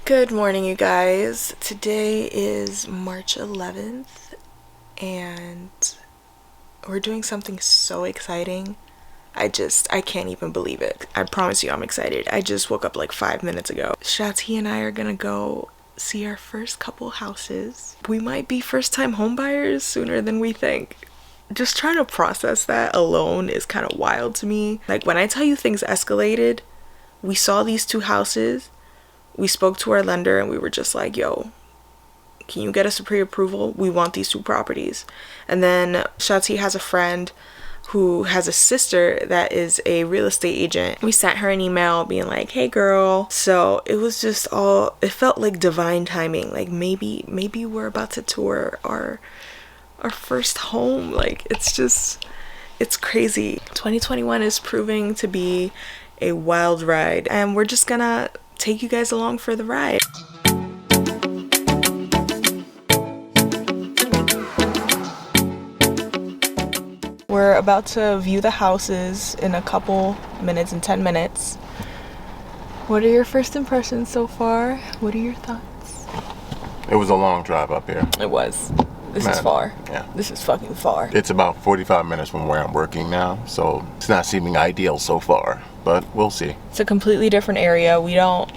Good morning, you guys. Today is March 11th, and we're doing something so exciting. I can't even believe it. I promise you I'm excited. I just woke up like 5 minutes ago. Shati and I are gonna go see our first couple houses. We might be first-time homebuyers sooner than we think. Just trying to process that alone is kind of wild to me. Like, when I tell you things escalated, we saw these two houses. We spoke to our lender and we were just like, yo, can you get us a pre-approval? We want these two properties. And then Shati has a friend who has a sister that is a real estate agent. We sent her an email being like, hey girl. So it was just it felt like divine timing. Like maybe we're about to tour our first home. Like it's crazy. 2021 is proving to be a wild ride, and we're just gonna take you guys along for the ride. We're about to view the houses in a couple minutes, in 10 minutes. What are your first impressions so far? What are your thoughts? It was a long drive up here. It was. This is far. Yeah. This is fucking far. It's about 45 minutes from where I'm working now, so it's not seeming ideal so far, but we'll see. It's a completely different area. We don't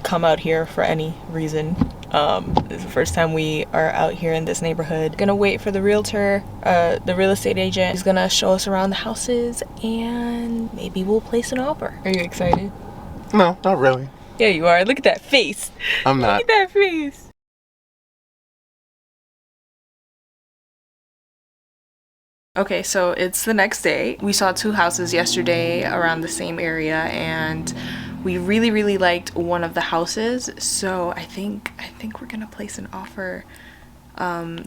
come out here for any reason. This is the first time we are out here in this neighborhood. Gonna wait for the realtor, the real estate agent. He's gonna show us around the houses and maybe we'll place an offer. Are you excited? No, not really. Yeah, you are. Look at that face. I'm not. Look at that face. Okay, so it's the next day. We saw two houses yesterday around the same area, and we really liked one of the houses. So I think we're gonna place an offer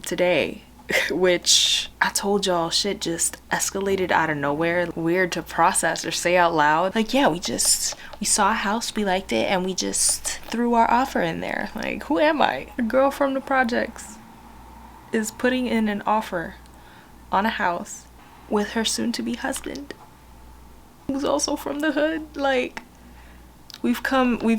today, which I told y'all shit just escalated out of nowhere. Weird to process or say out loud. Like, yeah, we saw a house, we liked it, and we just threw our offer in there. Like, who am I? A girl from the projects is putting in an offer on a house with her soon-to-be husband, who's also from the hood. Like, we've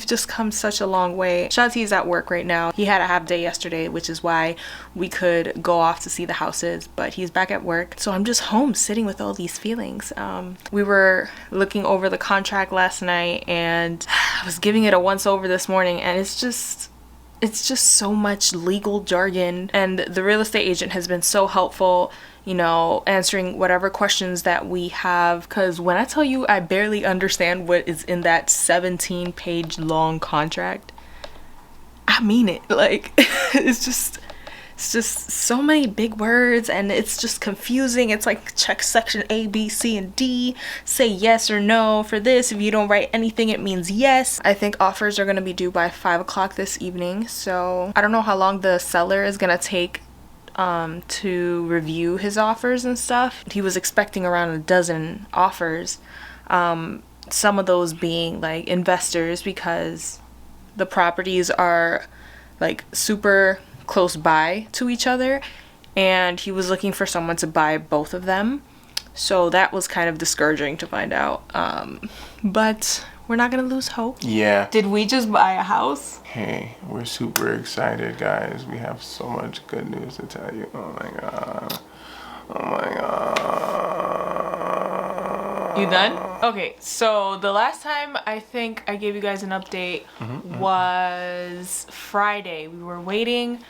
just come such a long way. Shati's at work right now. He had a half day yesterday, which is why we could go off to see the houses, but he's back at work. So I'm just home sitting with all these feelings. We were looking over the contract last night, and I was giving it a once over this morning, and it's just so much legal jargon, and the real estate agent has been so helpful, you know, answering whatever questions that we have. Because when I tell you I barely understand what is in that 17-page long contract, I mean it. Like, it's just so many big words, and it's just confusing. It's like, check section A, B, C, and D, say yes or no for this. If you don't write anything, it means yes. I think offers are gonna be due by 5 o'clock this evening, so I don't know how long the seller is gonna take to review his offers and stuff. He was expecting around a dozen offers, some of those being like investors, because the properties are like super close by to each other, and he was looking for someone to buy both of them. So that was kind of discouraging to find out, but we're not gonna lose hope. Yeah. Did we just buy a house? Hey, we're super excited, guys. We have so much good news to tell you. Oh my god. Oh my god. You done? Okay, so the last time I think I gave you guys an update was Friday. We were waiting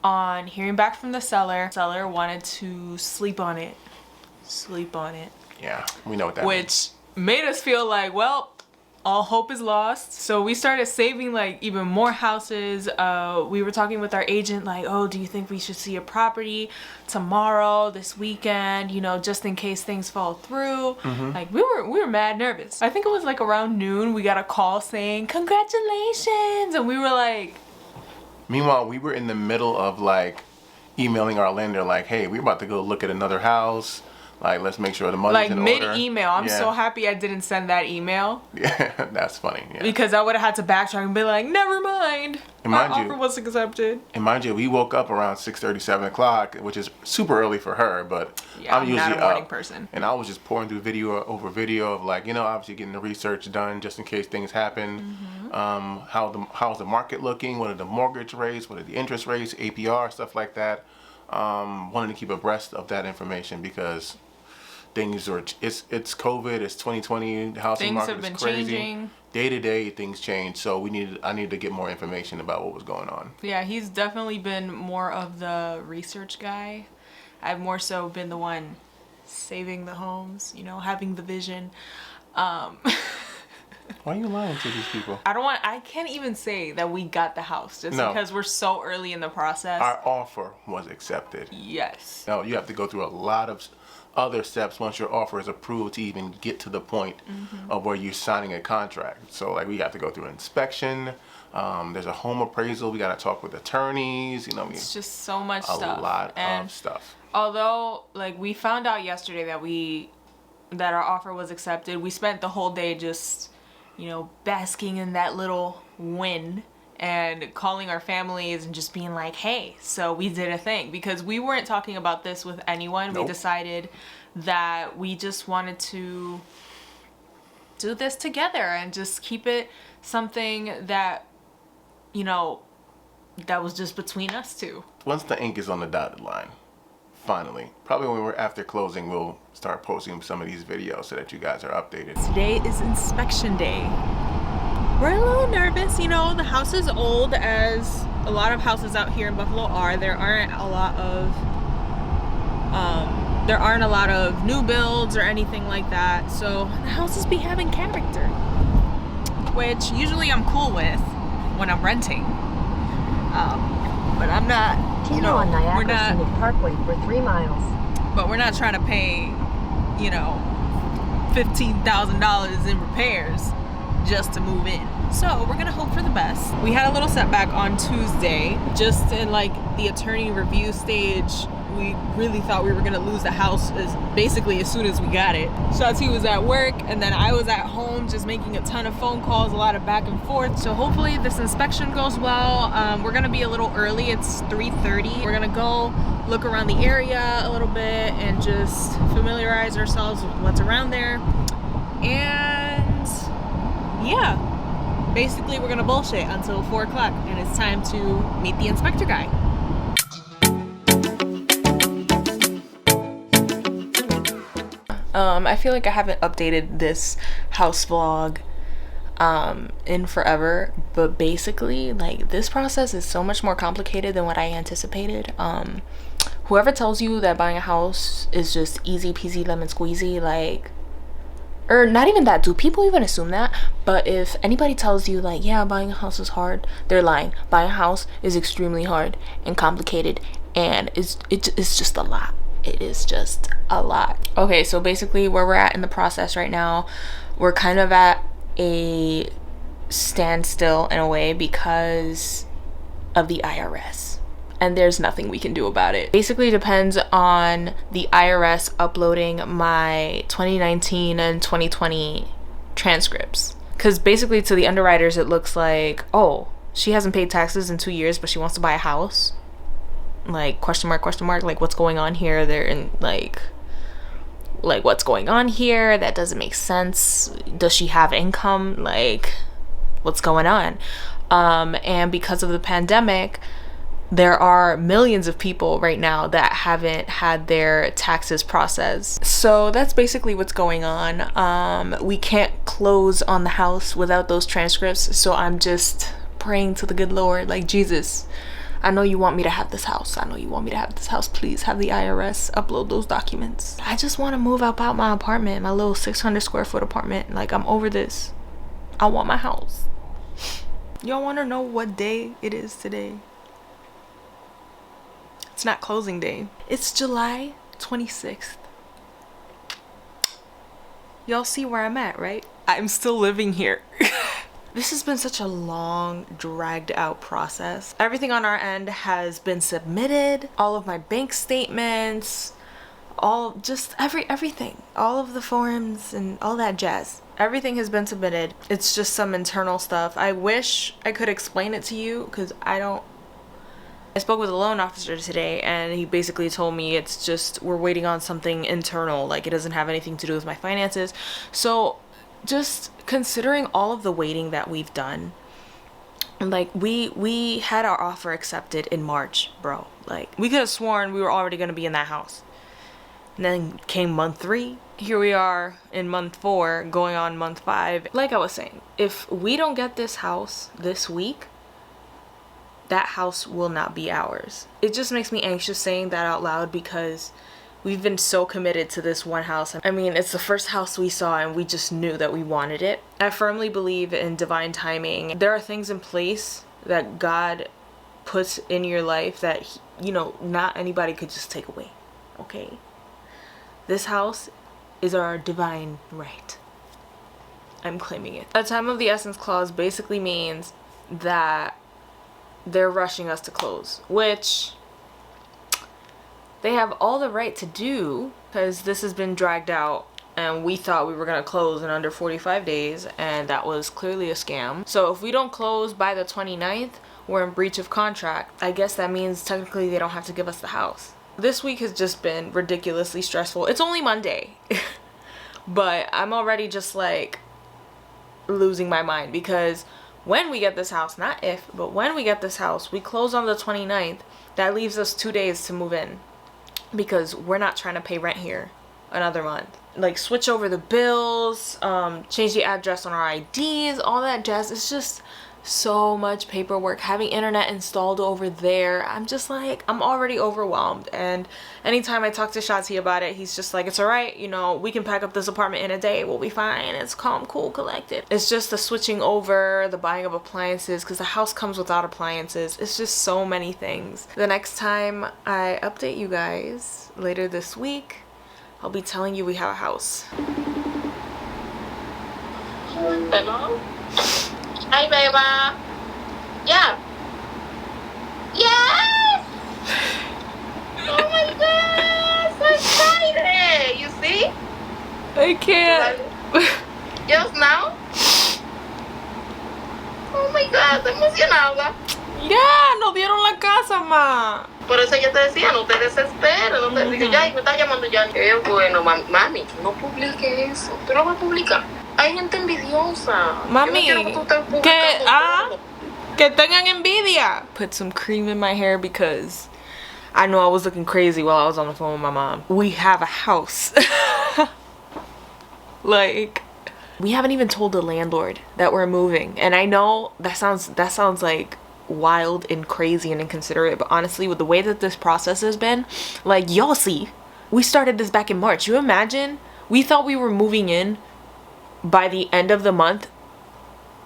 on hearing back from the seller. Seller wanted to sleep on it. Yeah, we know what that means. Which made us feel like, well, all hope is lost. So we started saving like even more houses. We were talking with our agent like, oh, do you think we should see a property tomorrow, this weekend, you know, just in case things fall through. Like, we were mad nervous. I think it was like around noon we got a call saying congratulations, and we were like, Meanwhile, we were in the middle of like emailing our lender like, hey, we're about to go look at another house. Like, let's make sure the money's Like in order. mid-email. I'm Yeah. so happy I didn't send that email. Yeah, that's funny. Yeah. Because I would have had to backtrack and be like, never mind. And My mind you- offer was accepted. And mind you, we woke up around 6:30, 7 o'clock, which is super early for her, but Yeah, I'm usually not a morning up. person. And I was just pouring through video over video of, like, obviously getting the research done just in case things happen. How's the market looking? What are the mortgage rates? What are the interest rates? APR, stuff like that. Wanting to keep abreast of that information because things are, it's COVID, it's 2020, the housing Things market have is been crazy. changing. Day to day, things change. So I needed to get more information about what was going on. Yeah, he's definitely been more of the research guy. I've more so been the one saving the homes, having the vision. Why are you lying to these people? I can't even say that we got the house just No. because we're so early in the process. Our offer was accepted. Yes. Now, you have to go through a lot of other steps once your offer is approved to even get to the point of where you're signing a contract. So, like, we have to go through an inspection. There's a home appraisal. We got to talk with attorneys. It's just so much a stuff. lot of stuff. Although, like, we found out yesterday that our offer was accepted, we spent the whole day just, basking in that little win and calling our families and just being like, hey, so we did a thing. Because we weren't talking about this with anyone. Nope. We decided that we just wanted to do this together and just keep it something that, that was just between us two. Once the ink is on the dotted line, finally, probably when we're after closing, we'll start posting some of these videos so that you guys are updated. Today is inspection day. We're a little nervous, the house is old, as a lot of houses out here in Buffalo are. There aren't a lot of new builds or anything like that. So the houses be having character, which usually I'm cool with when I'm renting. But I'm not, Continue on Niagara we're not, Scenic Parkway for 3 miles. but we're not trying to pay, $15,000 in repairs just to move in. So we're gonna hope for the best. We had a little setback on Tuesday, just in like the attorney review stage. We really thought we were gonna lose the house basically as soon as we got it. Shati was at work and then I was at home just making a ton of phone calls, a lot of back and forth. So hopefully this inspection goes well. We're gonna be a little early, it's 3:30. We're gonna go look around the area a little bit and just familiarize ourselves with what's around there. And yeah, basically we're gonna bullshit until 4 o'clock and it's time to meet the inspector guy. I feel like I haven't updated this house vlog in forever, but basically, like, this process is so much more complicated than what I anticipated. Whoever tells you that buying a house is just easy peasy lemon squeezy, like, or not even that, do people even assume that? But if anybody tells you, like, yeah, buying a house is hard, they're lying. Buying a house is extremely hard and complicated, and it's just a lot. It is just a lot. Okay, so basically where we're at in the process right now, we're kind of at a standstill in a way because of the IRS. And there's nothing we can do about it. Basically depends on the IRS uploading my 2019 and 2020 transcripts. Because basically to the underwriters it looks like, oh, she hasn't paid taxes in 2 years but she wants to buy a house. Like, question mark, like, what's going on here? They're in, like, what's going on here? That doesn't make sense. Does she have income? Like, what's going on? And because of the pandemic, there are millions of people right now that haven't had their taxes processed. So that's basically what's going on. We can't close on the house without those transcripts. So I'm just praying to the good Lord, like, Jesus, I know you want me to have this house. I know you want me to have this house. Please have the IRS upload those documents. I just want to move out my apartment, my little 600 square foot apartment. Like, I'm over this. I want my house. Y'all want to know what day it is today? It's not closing day. It's July 26th. Y'all see where I'm at, right? I'm still living here. This has been such a long, dragged out process. Everything on our end has been submitted. All of my bank statements, everything, all of the forms and all that jazz. Everything has been submitted. It's just some internal stuff. I wish I could explain it to you because I spoke with a loan officer today and he basically told me it's just we're waiting on something internal, like it doesn't have anything to do with my finances. So just considering all of the waiting that we've done, like we had our offer accepted in March, bro. Like we could have sworn we were already going to be in that house. And then came month 3. Here we are in month 4, going on month 5. Like I was saying, if we don't get this house this week, that house will not be ours. It just makes me anxious saying that out loud because we've been so committed to this one house. I mean, it's the first house we saw and we just knew that we wanted it. I firmly believe in divine timing. There are things in place that God puts in your life that, not anybody could just take away. Okay? This house is our divine right. I'm claiming it. A time of the essence clause basically means that they're rushing us to close, which they have all the right to do because this has been dragged out and we thought we were going to close in under 45 days and that was clearly a scam. So if we don't close by the 29th, we're in breach of contract. I guess that means technically they don't have to give us the house. This week has just been ridiculously stressful. It's only Monday, but I'm already just like losing my mind because when we get this house, not if, but when we get this house, we close on the 29th. That leaves us 2 days to move in because we're not trying to pay rent here another month. Like switch over the bills, change the address on our IDs, all that jazz. It's just so much paperwork. Having internet installed over there, I'm just like, I'm already overwhelmed. And anytime I talk to Shati about it, he's just like, it's all right, we can pack up this apartment in a day, we'll be fine, it's calm, cool, collected. It's just the switching over, the buying of appliances, because the house comes without appliances. It's just so many things. The next time I update you guys later this week, I'll be telling you we have a house. Hello? Hi, baby. Yeah. Yes! Oh my god, so excited! You see? I can't. Just now? Oh my god, estoy emocionada. Ya, nos dieron la casa, ma. Por eso yo te decía, no te desesperes, no te digo, ya, me está llamando ya. Bueno, mami, no publique eso. ¿Tú lo vas a publicar? Hay gente envidiosa. Mami, yo no quiero que tú estés publicando todo. Que tengan envidia. Put some cream in my hair because I know I was looking crazy while I was on the phone with my mom. We have a house. Like, we haven't even told the landlord that we're moving. And I know that sounds like wild and crazy and inconsiderate, but honestly, with the way that this process has been, like, y'all see, we started this back in March. You imagine? We thought we were moving in by the end of the month,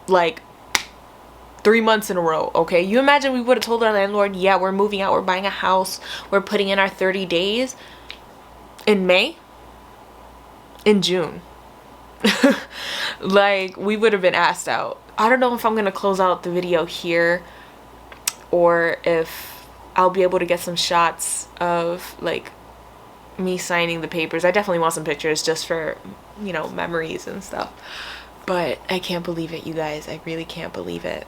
like 3 months in a row. Okay, you imagine we would have told our landlord, yeah, we're moving out, we're buying a house, we're putting in our 30 days in May, in June. Like, we would have been asked out. I don't know if I'm gonna close out the video here or if I'll be able to get some shots of like me signing the papers. I definitely want some pictures just for, memories and stuff. But I can't believe it, you guys. I really can't believe it.